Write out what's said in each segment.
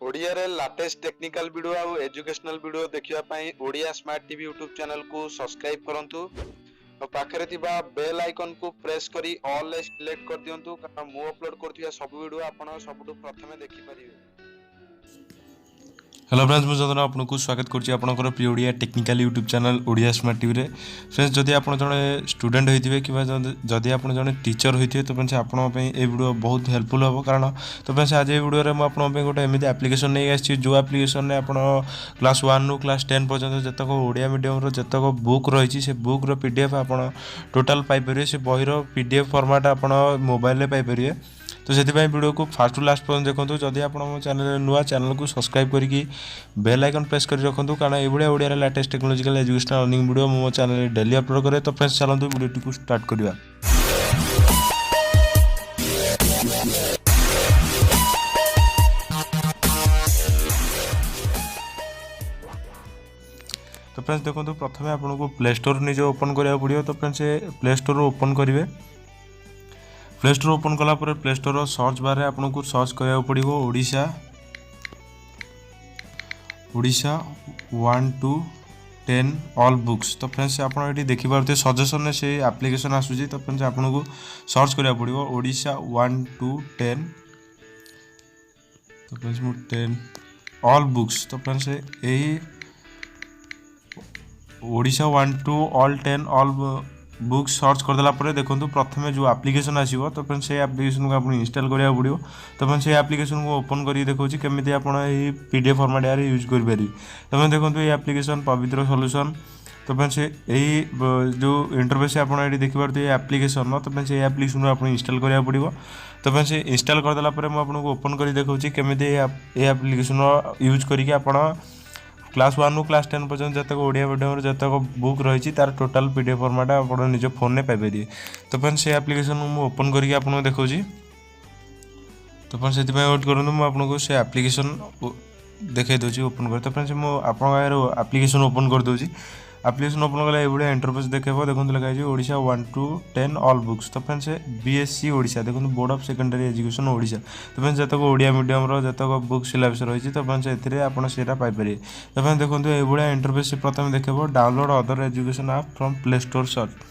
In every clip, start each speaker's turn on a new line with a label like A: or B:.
A: ओडिया रे latest technical video और educational video देखिवा पई Odia smart TV YouTube channel को सब्सक्राइब करंतु और पाखरे थिबा बेल आइकन को प्रेस करी ऑल ले सिलेक्ट कर दियंतु कारण मु अपलोड करथिया सब वीडियो आपण सबटु प्रथमे देखि परिबे।
B: हेलो फ्रेंड्स मुझे चंदन आपको स्वागत करुच्ची आपंकर प्रिय Odia technical YouTube channel Odia smart TV रे। फ्रेंड्स जदि आप जड़े स्टूडेंट होते कि जदि आप जड़े टीचर होते तो फ्रेंड्स आप वीडियो बहुत हेल्पफुल हम कारण तो फ्रेंड्स आज वीडियो में आपंप गोटे एमती एप्लिकेशन नहीं आसी जो एप्लिकेशन में आप क्लास 1 रु क्लास 10 पर्यटन जितक ओडिया मीडियम जितक बुक रही है बुक्र पीडीएफ आप टोटाल पाइपर से बहीर पीडीएफ फॉर्मेट आप मोबाइल पाइपर। तो से वीडियो को फास्ट टू लास्ट पर्यटन देखो जदि आप चैनल नुआ चैनल को सब्सक्राइब करके बेल आइकन प्रेस कर रखुँ कारण ये Odia latest technological educational earning video मो चैनल डेली अपलोड करे। तो फ्रेंड्स चलते वीडियो को स्टार्ट करवा। तो फ्रेंड्स देखो प्रथम आपको प्ले स्टोर निजे ओपन करा पड़ो। तो फ्रेंड्स प्ले स्टोर ओपन करेंगे। प्ले स्टोर ओपन कलापर प्ले स्टोर सर्च बारे आपको सर्च करा पड़ो ओडिशा 1 to 10 ऑल बुक्स। तो फ्रेंड्स आप देखिए सजेशन से एप्लिकेशन आसूँ। तो फ्रेंड्स आपको सर्च करा पड़ो ओडिशा 1 to 10। तो फ्रेंड्स 10 ऑल बुक्स। तो फ्रेंड्स यही Odisha 1 to all 10 all books search करदेला देखो प्रथम जो एप्लिकेशन आसो। तो फ्रेंड्स से एप्लिकेशन को आपको इंस्टॉल करा पड़ो। तो फ्रेंड्स से एप्लिकेशन को ओपन कर देखो केमी आप पीडीएफ फॉर्मेट यार यूज करेंगे। तो फ्रेंड्स देखो ये एप्लिकेशन पवित्र सॉल्यूशन। तो फ्रेंड्स यही जो इंटरफेस आप देखिए एप्लिकेशन। तो फ्रेंड्स ये एप्लिकेशन आपको इंस्टॉल करा पड़ो। तो फ्रेंड्स इंस्टॉल करदेला मुझे ओपन कर देखो केमी ये एप्लिकेशन यूज करके आप क्लास 1 रु क्लास 10 पर्यटन जितक ओडिया मीडियम जितक बुक रही तार टोटाल पीडीएफ फॉर्मेट आप निज फोन में पाइपर। तो फ्रेंड्स से एप्लिकेशन मुझे ओपन करके आपको देखा। तो फ्रेंड्स से वेट करूँ मुझे से एप्लिकेशन देखे दूसरी ओपन कर। तो फ्रेंड्स मुझे आप एप्लिकेशन ओपन कर दूसरी। एप्लिकेशन ओपन कला ये इंटरफेस देखेबो देखो लिखाई ओडिशा 1 to 10 ऑल बुक्स। तो फ्रेंड्स बीएससी ओडिशा देखो board of secondary education Odisha. तो फ्रेंड्स जितक ओडिया मीडियम जितक बुक सिलेबस रही तो फ्रेंड्स एसे पाइपर। तो फ्रेंड्स देखो ये इंटरफेस प्रथम देखेबो download other education app from play store search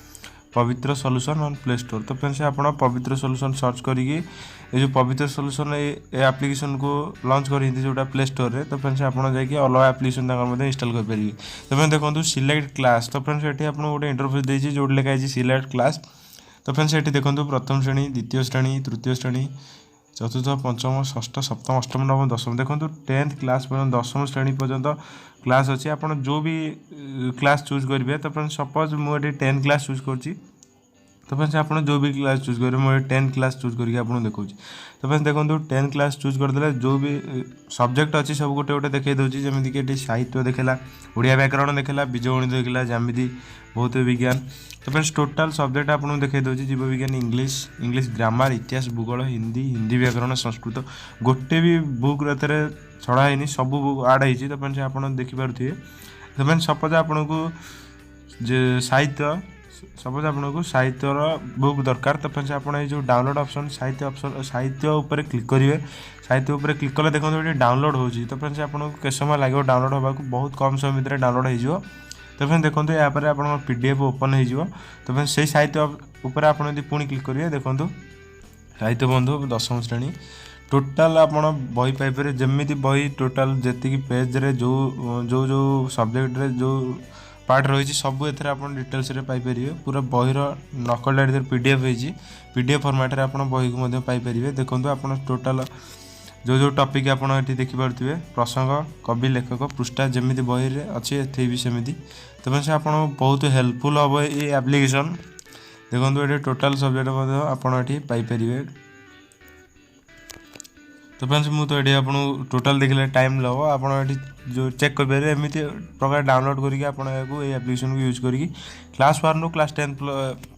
B: Pavitra solution on play store. तो फ्रेंड्स आप पवित्र सॉल्यूशन सर्च करी ये जो पवित्र सॉल्यूशन ये एप्लिकेशन को लॉन्च करी जोटा प्ले स्टोर रे। तो फ्रेंड्स आप जाकि अलग एप्लिकेशन इंस्टॉल कर पारे। तो फ्रेंड्स देखो सिलेक्ट क्लास। तो फ्रेंड्स ये आपको गोटे इंटरफेस देती जो लिखाई सिलेक्ट क्लास। तो फ्रेंड्स ये देखो प्रथम श्रेणी द्वितीय श्रेणी तृतीय श्रेणी चतुर्थ पंचम षष्ठ सप्तम अष्टम नवम दशम देखो 10th क्लास पर्यटन दशम श्रेणी पर्यटन क्लास अच्छी आप जो भी क्लास चूज करेंगे। तो फ्रेंड्स सपोज मुझे 10 क्लास चूज कर। तो फ्रेंड्स आप जो भी क्लास चूज करेंगे मुझे 10 क्लास चूज करके आपको देखा। तो फ्रेंड्स देखो 10 क्लास चूज करदे जो भी सब्जेक्ट अच्छी सब गोटे गोटे देखा दूसरी जमीक ये साहित्य देखला ओडिया व्याकरण देखला बीजगणित देखला ज्यामिति भौत विज्ञान। तो फ्रेंड्स टोटाल सब्जेक्ट आपको देखा दूसरी जीव विज्ञान इंग्लिश ग्रामर इतिहास भूगोल हिंदी व्याकरण संस्कृत गोटे भी बुक छड़ाई सब बुक आड होती। तो फ्रेंड्स आप देखिपे। तो फ्रेंड्स सपोज आपको साहित्य सपोज आपको साहित्यर बुक दरकार। तो फ्रेंड्स आप जो डाउनलोड ऑप्शन साहित्य उपर क्लिक करेंगे। साहित्य उपर क्लिक कले देखो ये डाउनलोड होची। तो फ्रेंड्स आपको के समय लगे डाउनलोड होगा बहुत कम समय भितर डाउनलोड हो। तो फ्रेंड्स देखो यहाँ पर आप पीडीएफ ओपन हो। तो फ्रेंड्स से साहित्य उपर आप पुणी क्लिक करेंगे देखो साहित्य बंधु दशम श्रेणी टोटाल आप बही पाइपर जमी बही टोटाल जी पेज रे जो जो जो सब्जेक्ट रे जो पार्ट रही सब एथेर आप डिटेल्स पाइपर। पूरा बहीर नकल डायरी पीडीएफ होती पीडीएफ फॉर्मेट रे आप बही को पाइपर। देखो आप टोटाल जो जो टॉपिक आप देखिपे प्रसंग कवि लेखक पृष्ठा जमी बही रे अच्छी एथे भी सेमती। तो फ्रेंड्स आप बहुत हेल्पफुल हम ये एप्लिकेशन देखो ये टोटाल सब्जेक्ट आप पाइपर। तो फ्रेंड्स मुझे आपको टोटाल देखले टाइम लगे आप जो चेक करेंगे एमती प्रकार डाउनलोड करके ये एप्लिकेशन को यूज करके क्लास 1 रु क्लास 10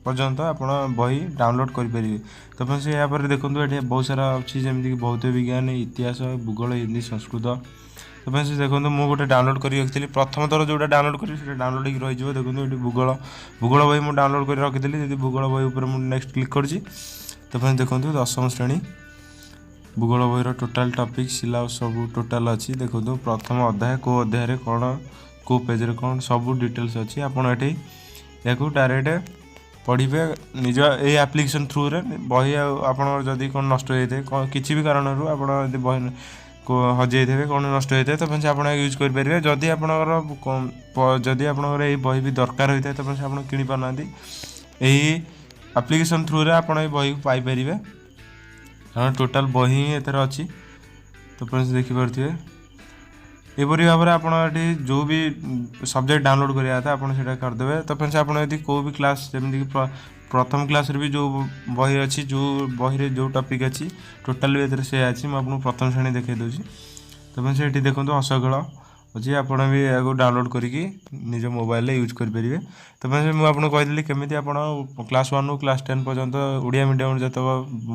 B: पर्यंत आप बही डाउनलोड करेंगे। तो फ्रेंड्स यहाँ पर देखो ये बहुत सारा अच्छी जमीक भौत विज्ञान इतिहास भूगोल हिंदी संस्कृत। तो फ्रेंड्स देखो मुझे गोटे डाउनलोड कर रखी प्रथम थर जो डाउनलोड करी डाउनलोड हो रही है। देखो ये भूगोल बही मुझे डाउनलोड कर रखी जब भूगोल बही नेक्स्ट क्लिक कर। तो फ्रेंड्स देखो दशम श्रेणी भूगोल बहिर टोटाल टॉपिक सिलेबस सब टोटाल अच्छी देखो प्रथम अध्याय को अध्याय कौन को पेज रे कौन सब डिटेल्स अच्छी आपड़ ये या डायरेक्ट पढ़े निज ये एप्लिकेशन थ्रू रे बही आप कौन नष्ट होते कौन किसी भी कारण आप बही को हजे थे कौन नष्ट होता है तो आप यूज करेंगे जदि आपदी आपंकर ये बही भी दरकार होता है तो आप कि पारना यही एप्लिकेशन थ्रू रे आप बही को पाइपर कारण टोटाल बही ही एथर अच्छी तो फ्रेंड्स देखिपे एपरी भाव में आप जो भी सब्जेक्ट डाउनलोड कराया था आपड़ा करदे तो फ्रेंड्स आप कोई भी क्लास जमीक प्रथम क्लास रे भी जो बही अच्छी जो बही रे जो टॉपिक अच्छी टोटाल भी से अच्छी मुझे प्रथम श्रेणी देखा दूसरी तो फ्रेंड्स ये देखो हसखेल अच्छी आप भी डाउनलोड करके निज मोबाइल यूज करेंगे तो फ्रेंड्स मुझे कही केमी आप क्लास 1 रू क्लास 10 पर्यंत ओडिया मीडियम जो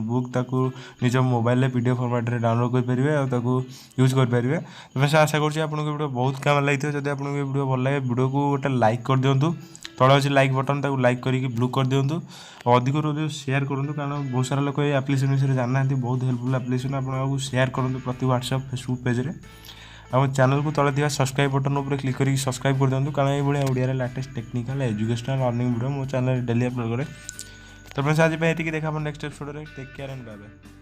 B: बुक ताकू निज मोबाइल पीडीएफ फॉर्मेट रे डाउनलोड करेंगे और यूज करेंगे तो फ्रेंड्स आशा करुँच आपको वीडियो बहुत काम लगी जब आपको वीडियो भल लगे वीडियो को गोटे लाइक कर दिंतु तले अच्छे लाइक बटन ताकू लाइक करके ब्लू कर दिंतु और अधिक अधिक शेयर करूँ कारण बहुत सारा लोग ये एप्लिकेशन विषय जानना बहुत हेल्पफुल एप्लिकेशन आपको शेयर करूँ प्रति व्हाट्सएप फेसबुक पेज रे आम चैनल को तले दिया सब्सक्राइब बटन उपर क्लिक करके सब्सक्राइब कर दिंतु कारण ये Odia latest technical educational earning video मो चैनल डेली अपलोड करे तो फ्रेंड्स आज ये देखा next episode take care and bye bye.